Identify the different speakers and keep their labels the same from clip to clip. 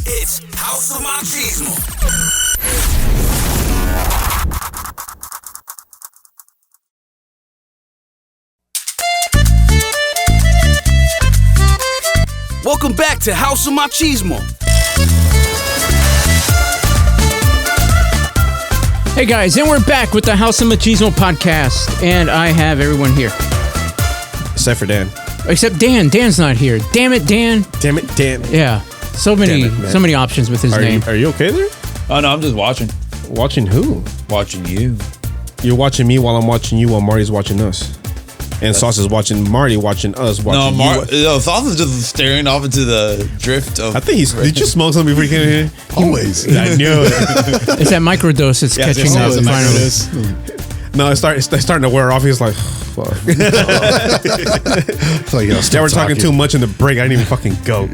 Speaker 1: It's House of Machismo. Welcome back to House of Machismo.
Speaker 2: Hey guys, and we're back with the House of Machismo podcast, and I have everyone here.
Speaker 3: Except for Dan.
Speaker 2: Except Dan. Dan's not here. Damn it, Dan.
Speaker 3: Damn it, Dan.
Speaker 2: Yeah. So many options with his name.
Speaker 3: Are you okay there?
Speaker 4: Oh, no, I'm just watching.
Speaker 3: Watching who?
Speaker 4: Watching you.
Speaker 3: You're watching me while I'm watching you while Marty's watching us. And Sauce is watching Marty watching us watching you.
Speaker 4: Sauce is just staring off into the drift of...
Speaker 3: I think he's... Did you smoke something before you came in here?
Speaker 5: Always.
Speaker 3: I knew it.
Speaker 2: It's that microdose that's catching up finally.
Speaker 3: No, it's starting to wear off. He's like, fuck. They were talking too much in the break. I didn't even fucking go.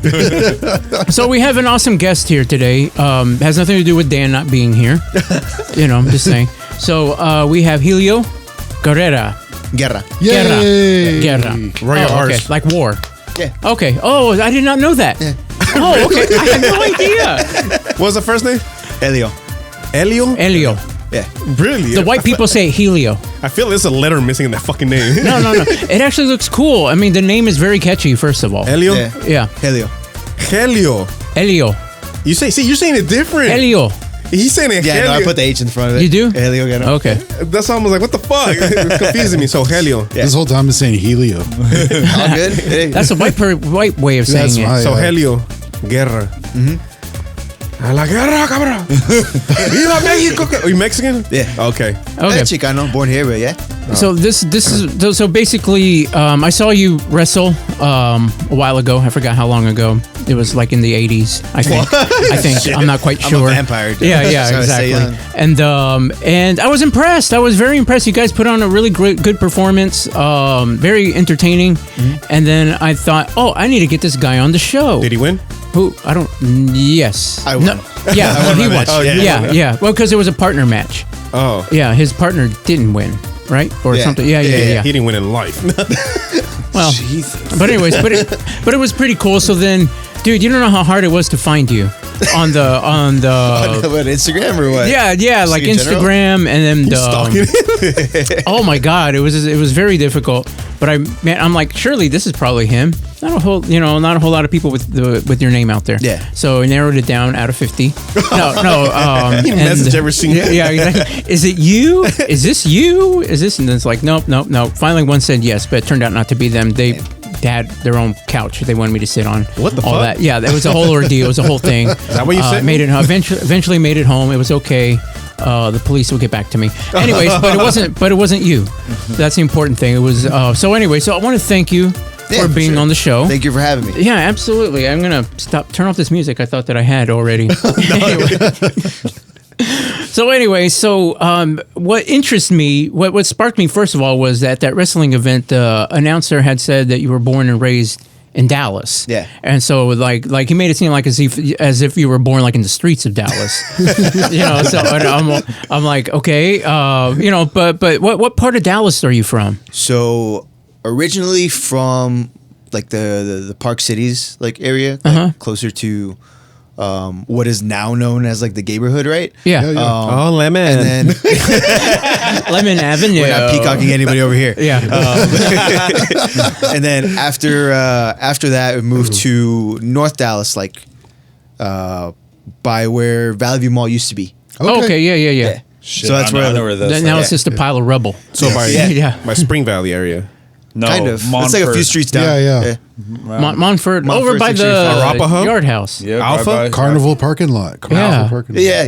Speaker 2: So we have an awesome guest here today. Has nothing to do with Dan not being here. I'm just saying. So we have Helio Guerra.
Speaker 5: Guerra.
Speaker 2: Guerra.
Speaker 3: Royal R's.
Speaker 2: Like war.
Speaker 5: Yeah.
Speaker 2: Okay. Oh, I did not know that.
Speaker 5: Yeah.
Speaker 2: Oh, okay. I had no idea.
Speaker 3: What was the first name?
Speaker 5: Helio.
Speaker 2: Helio.
Speaker 5: Yeah.
Speaker 3: Really?
Speaker 2: The white people say Helio.
Speaker 3: I feel there's a letter missing in that fucking name.
Speaker 2: No. It actually looks cool. I mean, the name is very catchy, first of all.
Speaker 3: Helio?
Speaker 2: Yeah.
Speaker 5: Helio.
Speaker 3: Helio. You're saying it different.
Speaker 2: Helio.
Speaker 3: He's saying it
Speaker 5: Yeah,
Speaker 3: Helio.
Speaker 5: no, I put the H in front of it.
Speaker 2: You do?
Speaker 5: Helio Guerra.
Speaker 2: Okay.
Speaker 3: That's why I was like, what the fuck? It's confusing me. So Helio.
Speaker 5: Yeah.
Speaker 6: This whole time is saying Helio.
Speaker 5: All good? Hey.
Speaker 2: That's a white way of saying
Speaker 6: That's
Speaker 2: it.
Speaker 6: right.
Speaker 3: So Helio Guerra. A la guerra, cabrón. Viva Mexico. Are you Mexican?
Speaker 5: Yeah.
Speaker 3: Okay.
Speaker 2: Okay.
Speaker 5: Chicano, born here, but yeah.
Speaker 2: So this is so basically I saw you wrestle a while ago. I forgot how long ago. It was like in the 80s, I think. I'm not quite sure.
Speaker 5: I'm a vampire.
Speaker 2: Yeah, exactly. And I was impressed. I was very impressed. You guys put on a really good performance. Very entertaining. And then I thought, I need to get this guy on the show.
Speaker 3: Did he win?
Speaker 2: Who? I don't. Yes.
Speaker 5: I won.
Speaker 2: Yeah, he won.
Speaker 5: Oh,
Speaker 2: Yeah. Well, because it was a partner match.
Speaker 3: Oh.
Speaker 2: Yeah, his partner didn't win, right? Or something. Yeah.
Speaker 3: He didn't win in life.
Speaker 2: Well,
Speaker 3: Jesus.
Speaker 2: But anyways, but it was pretty cool. So then, dude, you don't know how hard it was to find you on the
Speaker 5: What, Instagram or what?
Speaker 2: yeah, like
Speaker 5: in general?
Speaker 2: Instagram and then
Speaker 3: Stalking.
Speaker 2: oh my god, it was very difficult. But I'm like, surely this is probably him. Not a whole lot of people with your name out there.
Speaker 5: Yeah.
Speaker 2: So I narrowed it down out of 50. No.
Speaker 3: You message every single.
Speaker 2: Yeah, exactly. Is it you? Is this you? Is this? And then it's like, nope. Finally, one said yes, but it turned out not to be them. They had their own couch they wanted me to sit on.
Speaker 3: What the
Speaker 2: all
Speaker 3: fuck?
Speaker 2: That. Yeah, that was a whole ordeal. It was a whole thing. Is
Speaker 3: that what you said?
Speaker 2: Made it eventually made it home. It was okay. The police will get back to me. Anyways, but it wasn't you. That's the important thing. It was so anyway. So I want to thank you for being on the show.
Speaker 5: Thank you for having me.
Speaker 2: Yeah, absolutely. I'm gonna turn off this music. I thought that I had already. So what interests me, what sparked me first of all was that wrestling event. The announcer had said that you were born and raised in Dallas.
Speaker 5: Yeah.
Speaker 2: And so like he made it seem like as if you were born like in the streets of Dallas. So I'm like, okay, but what part of Dallas are you from?
Speaker 5: So originally from like the Park Cities like area, like closer to what is now known as like the neighborhood, right?
Speaker 2: Yeah.
Speaker 3: Lemon.
Speaker 5: And then
Speaker 2: Lemon Avenue.
Speaker 5: we're not peacocking anybody over here.
Speaker 2: Yeah.
Speaker 5: And then after that, we moved to North Dallas, like by where Valley View Mall used to be.
Speaker 2: Okay. Yeah.
Speaker 4: Shit,
Speaker 5: So that's
Speaker 4: I
Speaker 5: where
Speaker 4: know where that's
Speaker 2: Now
Speaker 4: at.
Speaker 2: it's just a pile of rubble.
Speaker 3: So by by Spring Valley area.
Speaker 4: No,
Speaker 5: Kind of. It's like a few streets down.
Speaker 6: Yeah.
Speaker 2: Montfort, over by
Speaker 5: 635.
Speaker 2: the
Speaker 3: Arapahoe?
Speaker 2: Yard House.
Speaker 4: Yeah,
Speaker 3: Alpha?
Speaker 4: right by-
Speaker 6: Carnival parking lot. Carnival parking lot.
Speaker 5: Yeah.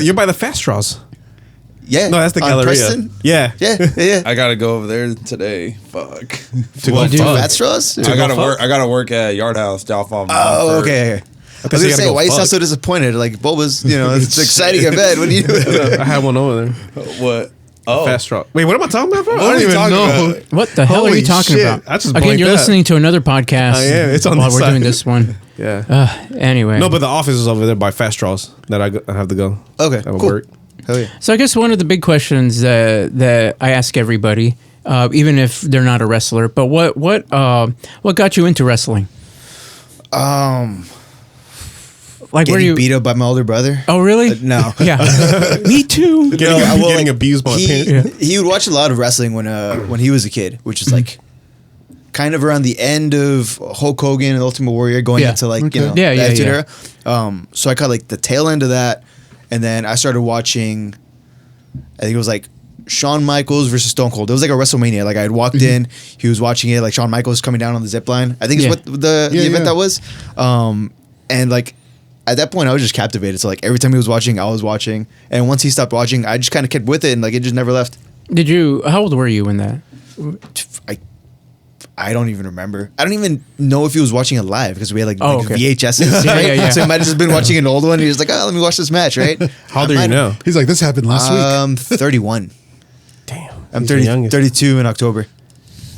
Speaker 3: You're by the Fast Straws.
Speaker 5: Yeah.
Speaker 3: No, that's the
Speaker 5: On
Speaker 3: Galleria.
Speaker 5: Preston?
Speaker 3: Yeah.
Speaker 5: Yeah.
Speaker 4: I gotta go over there today. Fuck.
Speaker 3: To go
Speaker 2: do?
Speaker 3: fuck.
Speaker 5: Fat straws?
Speaker 4: I gotta work at Yard House down on
Speaker 5: Oh, okay. I was
Speaker 3: you
Speaker 5: gonna
Speaker 3: gotta
Speaker 5: say,
Speaker 3: go
Speaker 5: why you sound
Speaker 3: fuck.
Speaker 5: so disappointed? Like Boba's, it's exciting event. What do you do?
Speaker 3: I had one over there.
Speaker 4: What? Oh,
Speaker 3: Fast Straw. Wait, what am I talking about? Bro?
Speaker 4: What
Speaker 3: I
Speaker 4: are
Speaker 3: don't
Speaker 4: you
Speaker 3: even
Speaker 4: talking
Speaker 3: know.
Speaker 4: about?
Speaker 2: What the hell are
Speaker 3: Holy
Speaker 2: you talking
Speaker 3: shit.
Speaker 2: about?
Speaker 3: I just
Speaker 2: Again,
Speaker 3: blanked
Speaker 2: you're
Speaker 3: out.
Speaker 2: listening to another podcast.
Speaker 3: I am. It's on
Speaker 2: while
Speaker 3: this
Speaker 2: we're
Speaker 3: side.
Speaker 2: doing this one.
Speaker 3: Yeah.
Speaker 2: Anyway.
Speaker 3: No, but the office is over there by Fast Straws that I have to go.
Speaker 5: Okay,
Speaker 3: That would
Speaker 5: cool.
Speaker 3: work.
Speaker 5: Hell yeah.
Speaker 2: So I guess one of the big questions that I ask everybody, even if they're not a wrestler, but what got you into wrestling? Like, were
Speaker 5: Getting
Speaker 2: you
Speaker 5: beat up by my older brother.
Speaker 2: Oh, really?
Speaker 5: No.
Speaker 2: Yeah. Me too.
Speaker 3: Getting abused by a parent.
Speaker 5: He would watch a lot of wrestling when he was a kid, which is like kind of around the end of Hulk Hogan and Ultimate Warrior, going into like the Attitude Era. So I caught like the tail end of that, and then I started watching. I think it was like Shawn Michaels versus Stone Cold. It was like a WrestleMania. Like I had walked in, he was watching it. Like Shawn Michaels coming down on the zip line. I think it's what the event that was. And like at that point, I was just captivated. So like every time he was watching, I was watching. And once he stopped watching, I just kind of kept with it, and like it just never left.
Speaker 2: Did you? How old were you when that?
Speaker 5: I don't even remember. I don't even know if he was watching it live because we had like
Speaker 2: okay.
Speaker 5: VHSs. Right? So he might have just been watching an old one. He was like, "Oh, let me watch this match." Right?
Speaker 3: How old are you now?
Speaker 6: He's like, this happened last week.
Speaker 5: 31.
Speaker 3: Damn.
Speaker 5: I'm 32 in October.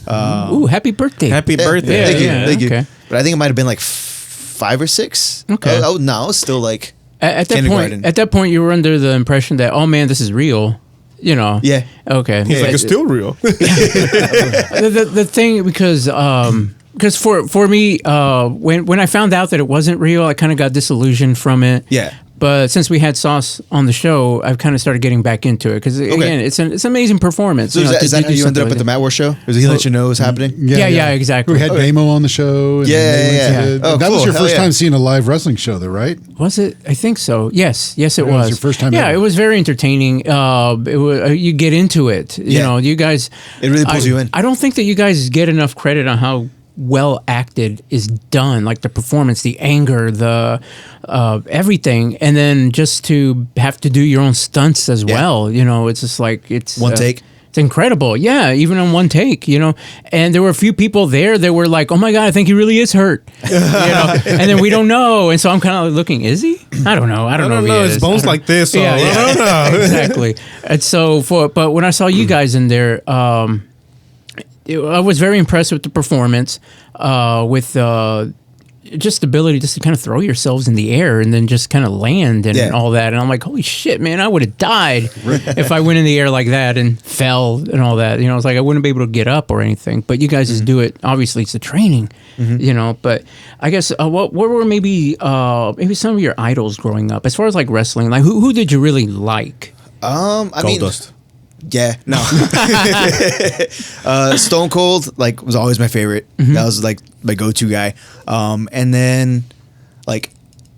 Speaker 2: Ooh, happy birthday!
Speaker 3: Happy birthday.
Speaker 5: Thank you.
Speaker 2: Okay.
Speaker 5: But I think it might have been like 5 or 6.
Speaker 2: Okay.
Speaker 5: I was still like
Speaker 2: At that
Speaker 5: kindergarten.
Speaker 2: point, you were under the impression that, oh man, this is real. You know.
Speaker 5: Yeah.
Speaker 2: Okay.
Speaker 3: He's like, it's still real.
Speaker 2: the thing because for me when I found out that it wasn't real, I kind of got disillusioned from it.
Speaker 5: Yeah.
Speaker 2: But since we had Sauce on the show, I've kind of started getting back into it because again, it's an amazing performance.
Speaker 5: So is that how you ended up at the Matt War show? Or did he let you know it was happening?
Speaker 2: Yeah, exactly.
Speaker 6: We had Damo on the show. And
Speaker 5: Yeah.
Speaker 6: that was your first time seeing a live wrestling show, though, right?
Speaker 2: Was it? I think so. Yes, it was.
Speaker 6: It was your first time
Speaker 2: Yeah,
Speaker 6: ever.
Speaker 2: it was very entertaining. It was, you get into it. You know, you guys.
Speaker 5: It really pulls you in.
Speaker 2: I don't think that you guys get enough credit on how well acted is done, like the performance, the anger, the everything, and then just to have to do your own stunts as well. You know, it's just like it's
Speaker 5: one take.
Speaker 2: It's incredible. Yeah, even on one take, you know. And there were a few people there that were like, oh my God, I think he really is hurt. You know? And then we don't know. And so I'm kind of looking, is he? I don't know. I don't know if he
Speaker 3: His
Speaker 2: is.
Speaker 3: bones like this. So
Speaker 2: Yeah,
Speaker 3: I don't know.
Speaker 2: Exactly. And so but when I saw you guys in there, I was very impressed with the performance, with just the ability just to kind of throw yourselves in the air and then just kind of land and all that. And I'm like, holy shit, man, I would have died if I went in the air like that and fell and all that. You know, it's like I wouldn't be able to get up or anything. But you guys just do it. Obviously, it's the training, you know. But I guess what were maybe some of your idols growing up as far as like wrestling? Like who did you really like?
Speaker 5: I mean,
Speaker 3: Goldust.
Speaker 5: Yeah, no. Stone Cold was always my favorite. That was like my go-to guy. And then like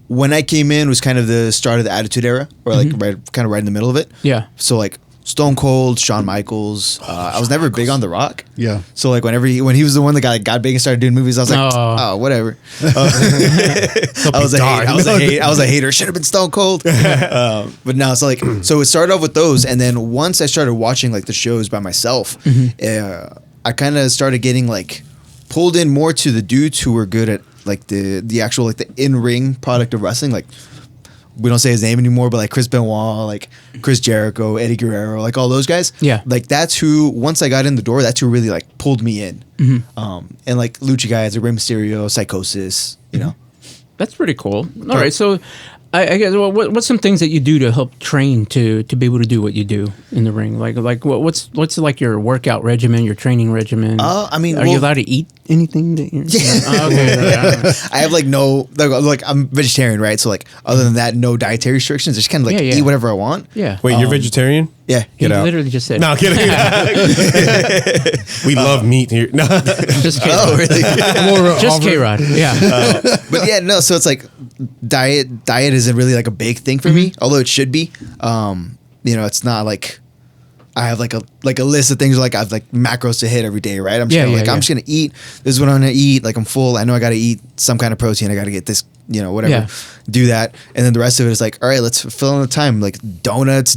Speaker 5: when I came in was kind of the start of the Attitude Era, or like right in the middle of it.
Speaker 2: Yeah.
Speaker 5: So like Stone Cold, Shawn Michaels. I was never big on The Rock.
Speaker 6: Yeah.
Speaker 5: So like when he was the one that got big and started doing movies, I was like, oh whatever. I was a hater. Should have been Stone Cold. But now it's like, so it started off with those, and then once I started watching like the shows by myself, I kind of started getting like pulled in more to the dudes who were good at like the actual like the in-ring product of wrestling, like. We don't say his name anymore, but like Chris Benoit, like Chris Jericho, Eddie Guerrero, like all those guys.
Speaker 2: Yeah.
Speaker 5: Like that's who, once I got in the door, that's who really like pulled me in. And like Lucha guys, like Rey Mysterio, Psychosis, you know.
Speaker 2: That's pretty cool. All right, so I guess what's some things that you do to help train to be able to do what you do in the ring? Like what's like your workout regimen, your training regimen?
Speaker 5: I mean,
Speaker 2: are you allowed to eat anything that you're? Yeah. Okay.
Speaker 5: I have like no like I'm vegetarian, right? So like other than that, no dietary restrictions. Just kind of like eat whatever I want.
Speaker 2: Yeah.
Speaker 3: Wait, you're vegetarian?
Speaker 5: Yeah.
Speaker 2: He literally just said.
Speaker 3: No, kidding. We love meat here. No.
Speaker 2: Just K-Rod.
Speaker 5: Oh, really?
Speaker 2: Just K-Rod. Yeah.
Speaker 5: But yeah, no. So it's like diet isn't really like a big thing for me, although it should be. You know, it's not like I have like a list of things like I have like macros to hit every day, right? I'm just gonna eat. This is what I'm gonna eat. Like I'm full. I know I gotta eat some kind of protein. I gotta get this, you know, whatever.
Speaker 2: Yeah.
Speaker 5: Do that, and then the rest of it is like, all right, let's fill in the time. Like donuts,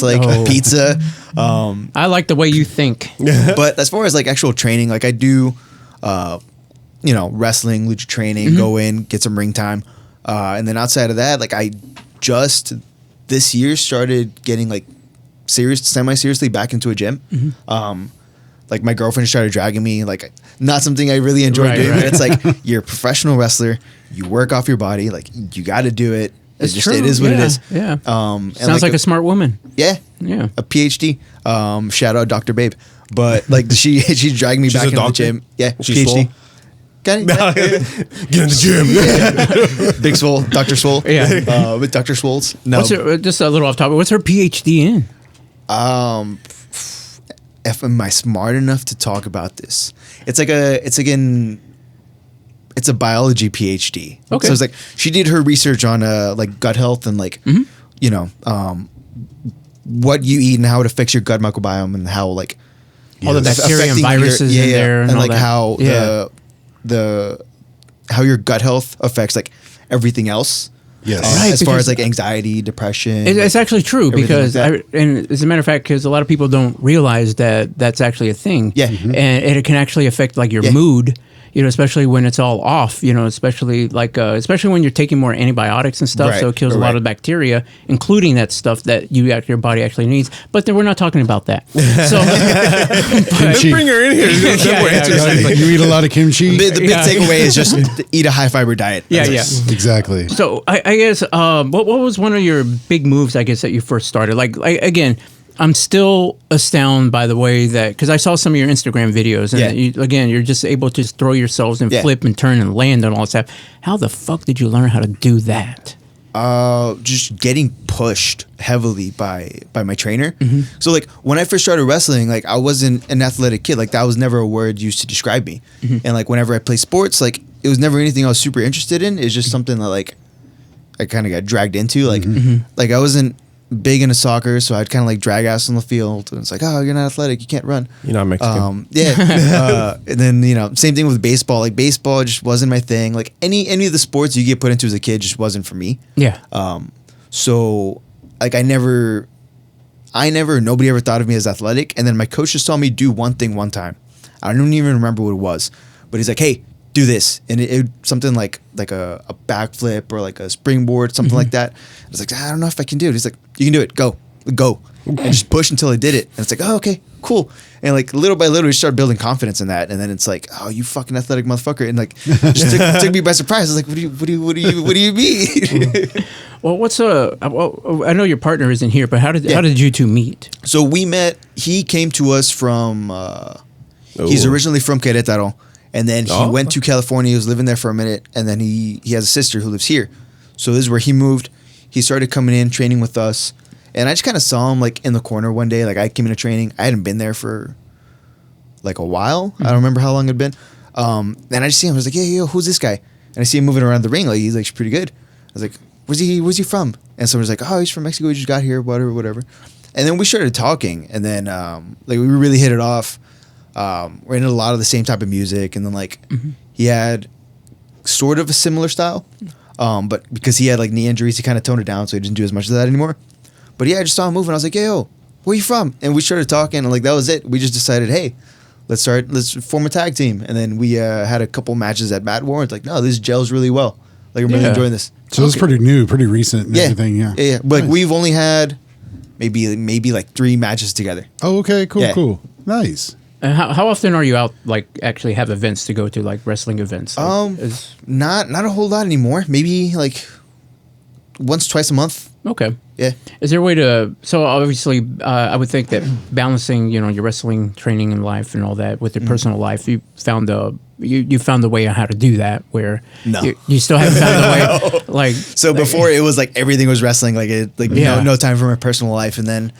Speaker 5: like pizza.
Speaker 2: I like the way you think.
Speaker 5: But as far as like actual training, like I do, you know, wrestling, lucha training, go in, get some ring time. And then outside of that, like I just this year started getting like semi-seriously back into a gym. Like my girlfriend started dragging me, like not something I really enjoy doing, but it's like you're a professional wrestler, you work off your body, like you got to do it. It's just, it is what it is.
Speaker 2: Yeah.
Speaker 5: And
Speaker 2: sounds like a smart woman.
Speaker 5: Yeah.
Speaker 2: Yeah.
Speaker 5: A PhD. Shout out Dr. Babe. But like she dragged me back into the gym. Yeah.
Speaker 3: She's
Speaker 5: PhD.
Speaker 3: full?
Speaker 5: Get in
Speaker 3: the gym.
Speaker 5: Big Swole, Dr. Swole.
Speaker 2: Yeah.
Speaker 5: With Dr. Swoles. No.
Speaker 2: Just a little off topic. What's her PhD in?
Speaker 5: Am I smart enough to talk about this? It's a biology PhD.
Speaker 2: Okay.
Speaker 5: So it's like she did her research on like gut health and like you know what you eat and how it affects your gut microbiome and how like
Speaker 2: all the bacteria and viruses in there
Speaker 5: and like
Speaker 2: that.
Speaker 5: how the how your gut health affects like everything else.
Speaker 6: Yes.
Speaker 2: Right,
Speaker 5: as far as like anxiety, depression.
Speaker 2: It's actually true because,
Speaker 5: like
Speaker 2: and as a matter of fact, because a lot of people don't realize that that's actually a thing.
Speaker 5: Yeah.
Speaker 2: And it can actually affect like your mood, you know, especially when it's all off, you know, especially like, especially when you're taking more antibiotics and stuff.
Speaker 5: Right,
Speaker 2: So it kills a lot of bacteria, including that stuff that your body actually needs. But then we're not talking about that. So
Speaker 3: Let's bring her in here.
Speaker 2: exactly.
Speaker 6: You eat a lot of kimchi.
Speaker 5: the big takeaway is just eat a high fiber diet.
Speaker 2: Yeah, yeah.
Speaker 6: Exactly.
Speaker 2: So I guess what was one of your big moves? I guess that you first started. Like again, I'm still astounded by the way that because I saw some of your Instagram videos and you're just able to just throw yourselves and flip and turn and land and all that stuff. How the fuck did you learn how to do that?
Speaker 5: Just getting pushed heavily by my trainer. So like when I first started wrestling, like I wasn't an athletic kid. Like that was never a word used to describe me. And like whenever I play sports, like it was never anything I was super interested in. It's just something that like I kind of got dragged into. Like like I wasn't big into soccer, so I'd kind of like drag ass on the field. And it's like, oh, you're not athletic, you can't run.
Speaker 3: You're not Mexican.
Speaker 5: And then you know, same thing with baseball. Like baseball just wasn't my thing. Like any of the sports you get put into as a kid just wasn't for me.
Speaker 2: Yeah.
Speaker 5: So like nobody ever thought of me as athletic. And then my coach just saw me do one thing one time. I don't even remember what it was, but he's like, hey, do this. And it something like a backflip or like a springboard, something like that. I was like, I don't know if I can do it. He's like, you can do it. Go. And just push until I did it. And it's like, oh, okay, cool. And like little by little, we start building confidence in that. And then it's like, oh, you fucking athletic motherfucker. And like, just took me by surprise. I was like, what do you mean?
Speaker 2: Well, I know your partner isn't here, but how did you two meet?
Speaker 5: So we met, he came to us from, he's originally from Querétaro. And then he went to California. He was living there for a minute. And then he has a sister who lives here. So this is where he moved. He started coming in, training with us. And I just kind of saw him like in the corner one day. Like I came into training. I hadn't been there for like a while. I don't remember how long it'd been. And I just see him. I was like, yo, who's this guy? And I see him moving around the ring. Like he's like pretty good. I was like, where's he from? And someone's like, oh, he's from Mexico. He just got here, whatever. And then we started talking. And then like we really hit it off. We're into a lot of the same type of music. And then like he had sort of a similar style. But because he had like knee injuries, he kind of toned it down. So he didn't do as much of that anymore. But yeah, I just saw him moving. I was like, yo, where you from? And we started talking, and like that was it. We just decided, hey, let's form a tag team. And then we had a couple matches at Mat War. It's like, no, this gels really well. Like I'm really enjoying this.
Speaker 6: So it's pretty new, pretty recent and everything, yeah.
Speaker 5: Yeah. But like we've only had maybe like 3 matches together.
Speaker 6: Oh, okay, cool. Nice.
Speaker 2: And how often are you out, like, actually have events to go to, like wrestling events? Like,
Speaker 5: not a whole lot anymore. Maybe like once, twice a month.
Speaker 2: Okay.
Speaker 5: Yeah.
Speaker 2: Is there a way to? So obviously, I would think that balancing, you know, your wrestling training and life and all that with your personal life, you found a way on how to do that. Where you still haven't found a way. Like
Speaker 5: so, before it was like everything was wrestling. No time for my personal life, and then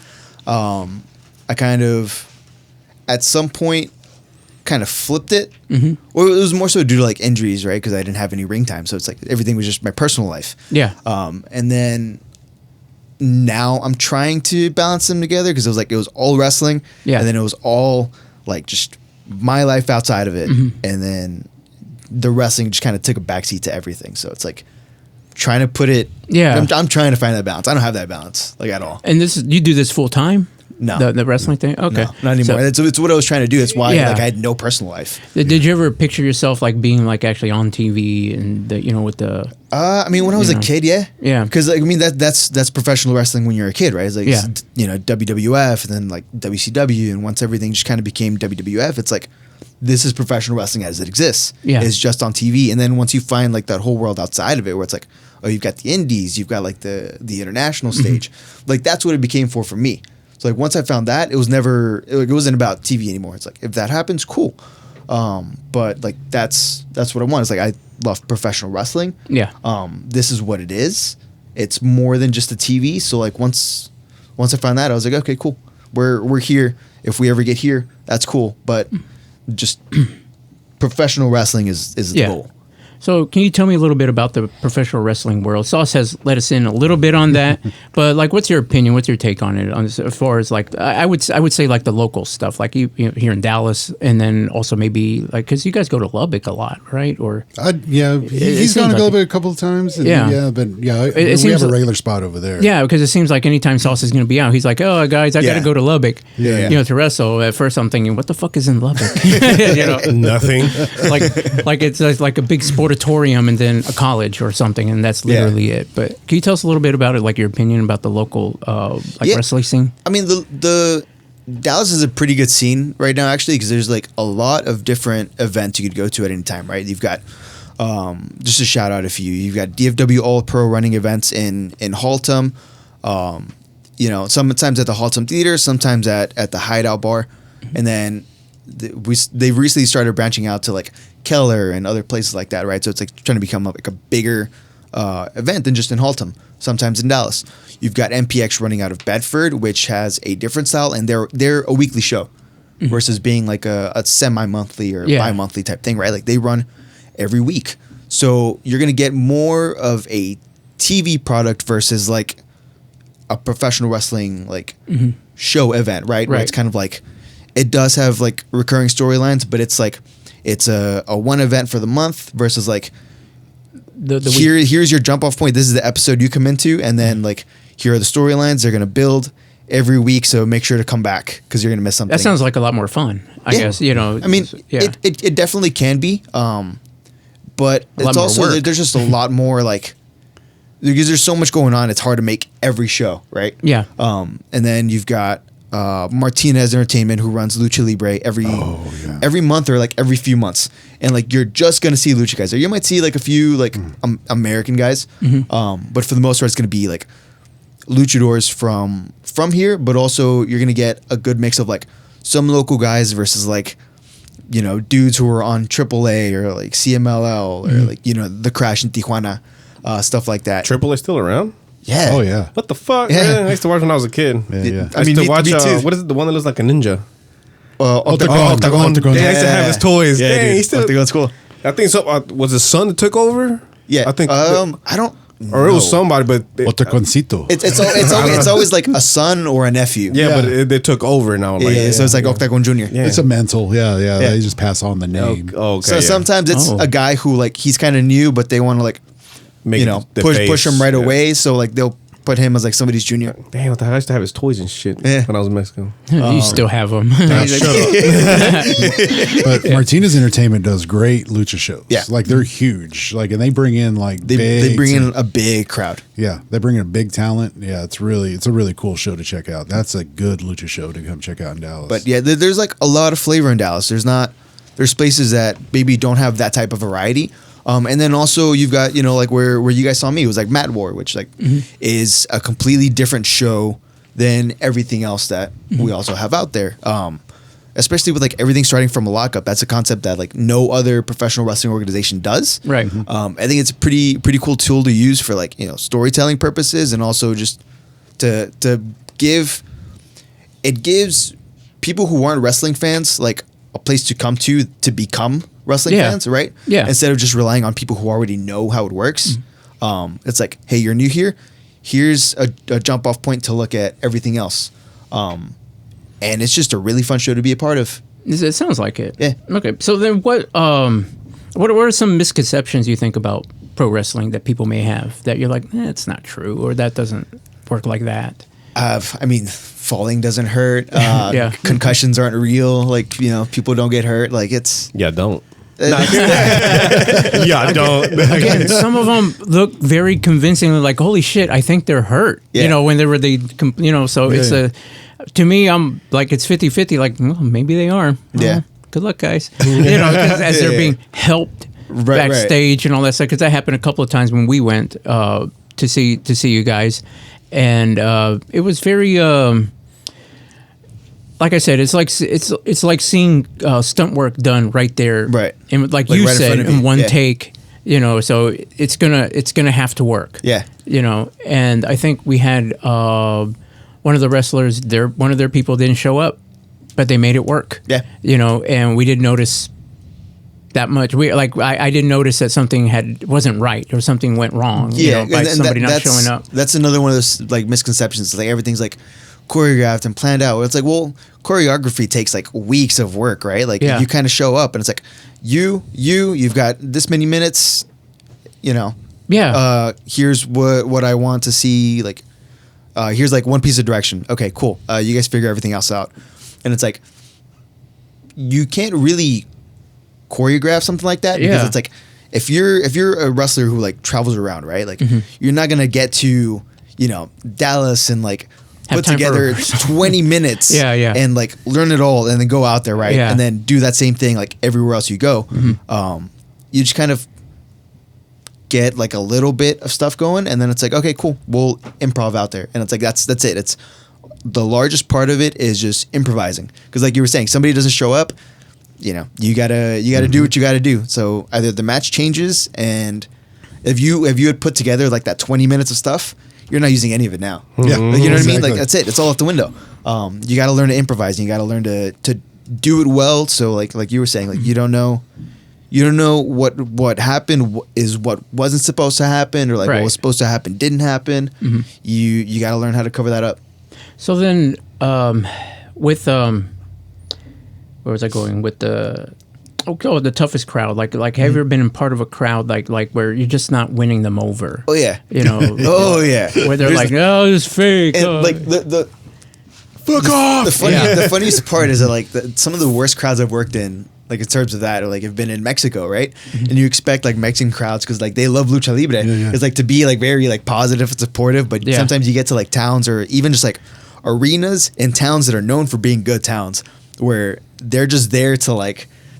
Speaker 5: I kind of at some point kind of flipped it, or it was more so due to like injuries, right? Because I didn't have any ring time, so it's like everything was just my personal life.
Speaker 2: Yeah.
Speaker 5: And then now I'm trying to balance them together because it was all wrestling, and then it was all like just my life outside of it, and then the wrestling just kind of took a backseat to everything. So it's like trying to put it. Yeah. I'm trying to find that balance. I don't have that balance like at all.
Speaker 2: And you do this full time?
Speaker 5: No.
Speaker 2: The wrestling thing? Okay.
Speaker 5: No, not anymore. It's what I was trying to do. That's why like I had no personal life.
Speaker 2: Did you ever picture yourself like being like actually on TV and with the
Speaker 5: I mean when I was a kid, yeah. Because like, I mean that's professional wrestling when you're a kid, right? It's like WWF and then like WCW, and once everything just kind of became WWF, it's like this is professional wrestling as it exists. Yeah. It's just on TV. And then once you find like that whole world outside of it where it's like, oh, you've got the indies, you've got like the international stage. Like that's what it became for me. So like once I found that, it wasn't about TV anymore. It's like if that happens, cool. But like that's what I want. It's like I love professional wrestling.
Speaker 2: Yeah.
Speaker 5: This is what it is. It's more than just a TV. So like once I found that, I was like, okay, cool. We're here. If we ever get here, that's cool. But just professional wrestling is the goal.
Speaker 2: So can you tell me a little bit about the professional wrestling world? Sauce has let us in a little bit on that, but like, what's your opinion? What's your take on it? As far as like, I would say like the local stuff, like you know, here in Dallas, and then also maybe like because you guys go to Lubbock a lot, right? Or
Speaker 6: he's gone to Lubbock a couple of times. And we have a regular spot over there.
Speaker 2: Yeah, because it seems like anytime Sauce is going to be out, he's like, oh guys, I got to go to Lubbock, you know, to wrestle. At first, I'm thinking, what the fuck is in Lubbock? You know,
Speaker 3: nothing.
Speaker 2: like it's like a big sportatorium and then a college or something, and that's literally it. But can you tell us a little bit about it, like your opinion about the local wrestling scene?
Speaker 5: I mean, the Dallas is a pretty good scene right now, actually, because there's like a lot of different events you could go to at any time, right? You've got just to shout out a few. You've got DFW All Pro running events in Haltom. You know, sometimes at the Haltom Theater, sometimes at the Hideout Bar, and then they recently started branching out to like Keller and other places like that, right? So it's like trying to become like a bigger event than just in Haltom. Sometimes in Dallas, you've got MPX running out of Bedford, which has a different style, and they're a weekly show versus being like a semi-monthly or bi-monthly type thing, right? Like they run every week, so you're gonna get more of a TV product versus like a professional wrestling like show event, right? Where it's kind of like it does have like recurring storylines, but it's like it's a one event for the month versus like here's your jump off point. This is the episode you come into, and then like here are the storylines. They're gonna build every week, so make sure to come back because you're gonna miss something.
Speaker 2: That sounds like a lot more fun. I guess, you know.
Speaker 5: I mean, it definitely can be, but it's also there's just a lot more like because there's so much going on. It's hard to make every show, right?
Speaker 2: Yeah.
Speaker 5: And then you've got Martinez Entertainment, who runs Lucha Libre every month or like every few months, and like you're just gonna see Lucha guys, or you might see like a few like American guys, but for the most part it's gonna be like luchadors from here, but also you're gonna get a good mix of like some local guys versus like, you know, dudes who are on AAA or like CMLL or like, you know, the Crash in Tijuana, stuff like that.
Speaker 3: AAA still around?
Speaker 5: Yeah.
Speaker 6: Oh yeah.
Speaker 3: What the fuck? Yeah. Man? I used to watch when I was a kid.
Speaker 6: Yeah.
Speaker 3: I used to watch. What is it? The one that looks like a ninja.
Speaker 6: Octagon.
Speaker 3: Yeah, I used to have his toys.
Speaker 5: Yeah,
Speaker 3: Dang,
Speaker 5: dude.
Speaker 3: he still.
Speaker 5: Octagon's cool.
Speaker 3: I think so. Was his son that took over?
Speaker 5: Yeah.
Speaker 3: I think.
Speaker 5: I don't.
Speaker 3: Or it was somebody, but
Speaker 6: Octagoncito.
Speaker 5: It's always like a son or a nephew.
Speaker 3: Yeah, but they took over now. Like,
Speaker 5: so it's like Octagon Jr.
Speaker 6: Yeah. It's a mental. Yeah. They just pass on the name.
Speaker 3: Okay.
Speaker 5: So sometimes it's a guy who like he's kind of new, but they want to like push him right away. So like they'll put him as like somebody's junior.
Speaker 3: Damn, what the hell? I used to have his toys and shit when I was in Mexico.
Speaker 2: You still have them.
Speaker 6: But Martinez Entertainment does great lucha shows.
Speaker 5: Yeah.
Speaker 6: Like they're huge. Like, and they bring in like
Speaker 5: they bring in a big crowd.
Speaker 6: Yeah. They bring in a big talent. Yeah. It's a really cool show to check out. That's a good lucha show to come check out in Dallas.
Speaker 5: But yeah, there's like a lot of flavor in Dallas. There's places that maybe don't have that type of variety. And then also you've got, you know, like where you guys saw me, it was like Mat War, which like is a completely different show than everything else that we also have out there. Especially with like everything starting from a lockup. That's a concept that like no other professional wrestling organization does.
Speaker 2: Right.
Speaker 5: I think it's a pretty cool tool to use for like, you know, storytelling purposes, and also just to gives people who aren't wrestling fans like a place to come to become wrestling fans, right?
Speaker 2: Yeah.
Speaker 5: Instead of just relying on people who already know how it works. It's like, hey, you're new here. Here's a jump off point to look at everything else. And it's just a really fun show to be a part of.
Speaker 2: It sounds like it.
Speaker 5: Yeah.
Speaker 2: Okay. So then what are some misconceptions you think about pro wrestling that people may have that you're like, it's not true, or that doesn't work like that?
Speaker 5: I mean, falling doesn't hurt. Concussions aren't real. Like, you know, people don't get hurt. Like it's...
Speaker 3: Yeah, don't.
Speaker 6: Yeah, don't.
Speaker 2: Again, some of them look very convincingly like, holy shit, I think they're hurt.
Speaker 5: Yeah.
Speaker 2: You know, when so it's to me, I'm like, it's 50-50, like, well, maybe they are.
Speaker 5: Yeah.
Speaker 2: Good luck, guys. You know, as they're being helped backstage and all that stuff, because that happened a couple of times when we went to see you guys. And it was very... like I said, it's like seeing stunt work done right there,
Speaker 5: right?
Speaker 2: And like you
Speaker 5: right
Speaker 2: said, in one take, you know. So it's gonna have to work,
Speaker 5: yeah.
Speaker 2: You know, and I think we had one of the wrestlers, one of their people didn't show up, but they made it work,
Speaker 5: yeah.
Speaker 2: You know, and we didn't notice that much. I didn't notice that something wasn't right or something went wrong.
Speaker 5: Yeah,
Speaker 2: you know, by somebody not showing up.
Speaker 5: That's another one of those like misconceptions. Like everything's like choreographed and planned out. It's like, well, choreography takes like weeks of work, right? Like you kind of show up and it's like you've got this many minutes, you know.
Speaker 2: Yeah.
Speaker 5: Here's what I want to see. Like, here's like one piece of direction. Okay, cool. You guys figure everything else out. And it's like you can't really choreograph something like that because it's like if you're a wrestler who like travels around, right? Like you're not gonna get to, you know, Dallas and like put together 20 minutes and like learn it all and then go out there, right? And then do that same thing like everywhere else you go. You just kind of get like a little bit of stuff going and then it's like, okay, cool, we'll improv out there. And it's like that's it. It's the largest part of it is just improvising. Because like you were saying, somebody doesn't show up, you know, you gotta do what you gotta do. So either the match changes, and if you had put together like that 20 minutes of stuff, you're not using any of it now.
Speaker 6: Yeah,
Speaker 5: like, you know what I mean? Like that's it. It's all out the window. You got to learn to improvise, and you got to learn to do it well. So like you were saying, like you don't know what happened is what wasn't supposed to happen, or like what was supposed to happen didn't happen. You got to learn how to cover that up.
Speaker 2: So then, with where was I going with the toughest crowd? Like have you ever been in part of a crowd like where you're just not winning them over?
Speaker 5: Oh yeah,
Speaker 2: you know.
Speaker 5: Oh yeah,
Speaker 2: where they're like, no, it's fake.
Speaker 5: And like the
Speaker 6: fuck off.
Speaker 5: The funniest part is that like some of the worst crowds I've worked in, like in terms of that, or like have been in Mexico, right? And you expect like Mexican crowds because like they love lucha libre. It's like to be like very like positive and supportive, but sometimes you get to like towns or even just like arenas in towns that are known for being good towns where they're just there to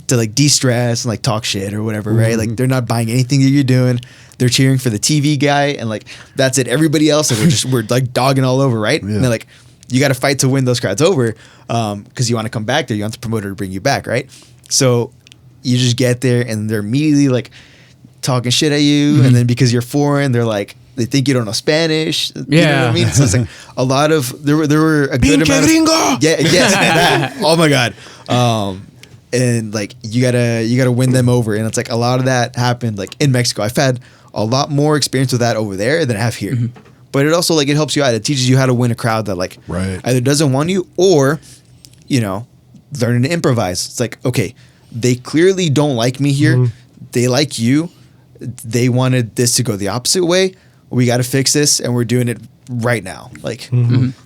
Speaker 5: de-stress and like talk shit or whatever, right? Like they're not buying anything that you're doing. They're cheering for the TV guy and like that's it. Everybody else like we're like dogging all over, right? And they're like, you got to fight to win those crowds over because you want to come back there. You want the promoter to bring you back, right? So you just get there and they're immediately like talking shit at you, and then because you're foreign, they're like they think you don't know Spanish. You know what I mean? So it's like a lot of there were a good amount of yes. Oh my god. And like you gotta win them over, and it's like a lot of that happened like in Mexico. I've had a lot more experience with that over there than I have here. But it also like it helps you out. It teaches you how to win a crowd that like either doesn't want you or, you know, learning to improvise. It's like, okay, they clearly don't like me here. They like you. They wanted this to go the opposite way. We got to fix this, and we're doing it right now. Like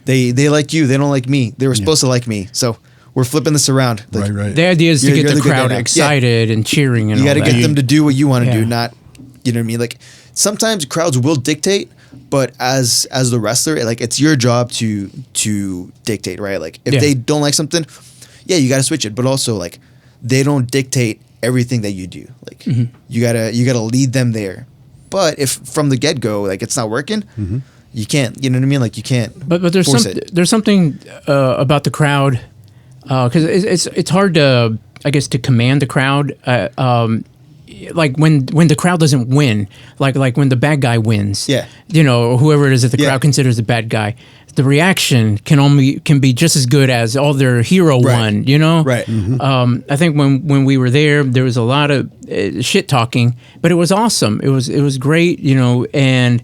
Speaker 5: they like you. They don't like me. They were supposed to like me. So we're flipping this around. Like,
Speaker 6: right.
Speaker 2: The idea is to get the crowd excited and cheering and
Speaker 5: you
Speaker 2: all that.
Speaker 5: You got to get them to do what you want to do, not, you know what I mean? Like sometimes crowds will dictate, but as the wrestler, like it's your job to dictate, right? Like if they don't like something, you got to switch it. But also like they don't dictate everything that you do. Like you gotta lead them there. But if from the get go like it's not working, you can't. You know what I mean? Like you can't.
Speaker 2: But there's something about the crowd because it's hard to to command the crowd. Like when the crowd doesn't win, like when the bad guy wins, you know, whoever it is that the crowd considers the bad guy, the reaction can be just as good as all their hero won, you know?
Speaker 5: Right.
Speaker 2: I think when we were there was a lot of shit talking, but it was awesome. It was great, you know, and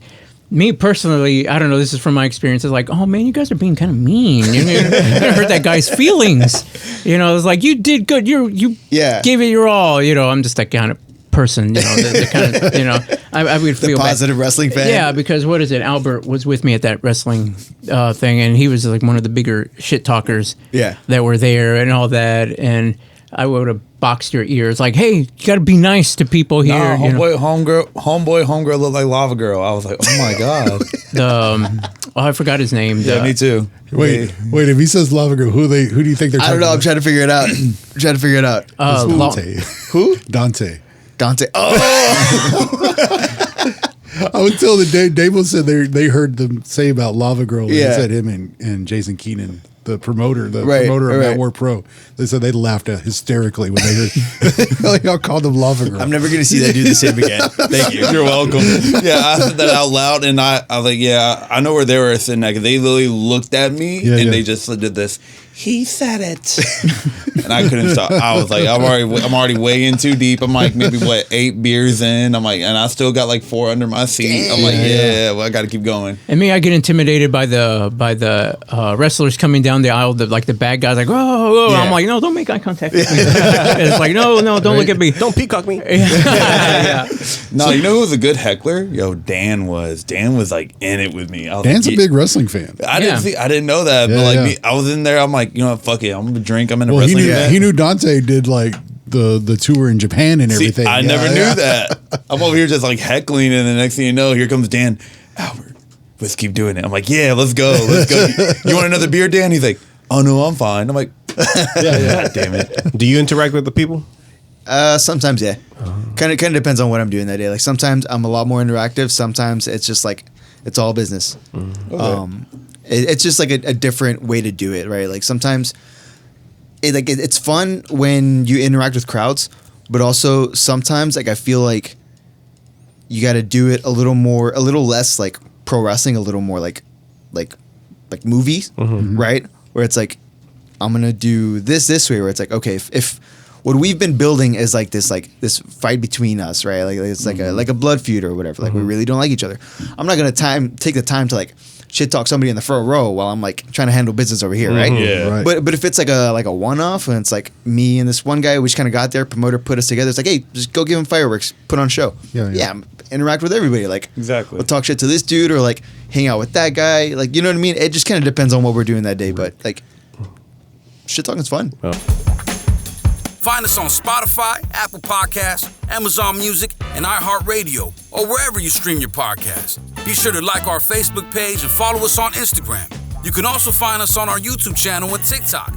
Speaker 2: me personally, I don't know, this is from my experience, it's like, oh man, you guys are being kind of mean. You're gonna hurt that guy's feelings. You know, it's like, you did good. You gave it your all, you know. I'm just that kind of person, you know, the kind of, you know, I would feel
Speaker 5: the positive wrestling fan.
Speaker 2: Yeah, because what is it? Albert was with me at that wrestling thing, and he was like one of the bigger shit talkers that were there and all that, and I would have boxed your ears like, hey, you got to be nice to people here.
Speaker 4: Nah, homegirl looked like Lava Girl. I was like, oh my god.
Speaker 2: I forgot his name.
Speaker 4: Yeah, me too.
Speaker 6: Wait. If he says Lava Girl, who do you think they're talking about?
Speaker 5: I don't know. I'm trying to figure it out.
Speaker 6: Dante.
Speaker 5: Who?
Speaker 6: Dante.
Speaker 5: Oh.
Speaker 6: I was told that Davo said they heard them say about Lava Girl. When he said him and Jason Keenan promoter, promoter of Matt War Pro. They said they laughed hysterically when they heard y'all called him Lava Girl.
Speaker 5: I'm never gonna see that dude the same again. Thank you.
Speaker 4: You're welcome. Yeah, I said that out loud, and I was like, yeah, I know where they were sitting at. 'Cause they literally looked at me and they just did this. He said it, and I couldn't stop. I was like, I'm already way in too deep. I'm like maybe 8 beers in. I'm like, and I still got like 4 under my seat. I'm like, well, I got to keep going.
Speaker 2: And me, I get intimidated by the wrestlers coming down the aisle. The bad guys, like, whoa. I'm like, no, don't make eye contact with me. It's like, no, don't look at me.
Speaker 3: Don't peacock me.
Speaker 4: No, you know who was a good heckler? Yo, Dan was. Dan was like in it with me.
Speaker 6: Dan's a big wrestling fan.
Speaker 4: I didn't know that, but like I was in there. I'm like, you know what, fuck it, I'm gonna drink. I'm in a wrestling event.
Speaker 6: He knew Dante did like the tour in Japan and everything.
Speaker 4: I never knew that. I'm over here just like heckling, and the next thing you know, here comes Dan. Albert, let's keep doing it. I'm like, yeah, let's go. You want another beer, Dan? He's like, oh no, I'm fine. I'm like, God damn it.
Speaker 3: Do you interact with the people?
Speaker 5: Sometimes, yeah. Kind of depends on what I'm doing that day. Like sometimes I'm a lot more interactive. Sometimes it's just like it's all business. Okay. It's just like a different way to do it, right? Like sometimes, it's fun when you interact with crowds, but also sometimes like I feel like you got to do it a little less like pro wrestling, a little more like movies, right? Where it's like I'm gonna do this way, where it's like okay, if what we've been building is like this fight between us, right? Like it's like a blood feud or whatever. Like we really don't like each other. I'm not gonna take the time to like shit talk somebody in the front row while I'm like trying to handle business over here, right?
Speaker 4: Yeah.
Speaker 6: Right.
Speaker 5: But if it's like a one off and it's like me and this one guy, we just kind of got there, promoter put us together. It's like, hey, just go give him fireworks, put on a show. Yeah. Interact with everybody. Like
Speaker 4: exactly.
Speaker 5: We'll talk shit to this dude or like hang out with that guy. Like you know what I mean? It just kind of depends on what we're doing that day. But like shit talking's fun.
Speaker 3: Oh.
Speaker 1: Find us on Spotify, Apple Podcasts, Amazon Music, and iHeartRadio, or wherever you stream your podcasts. Be sure to like our Facebook page and follow us on Instagram. You can also find us on our YouTube channel and TikTok.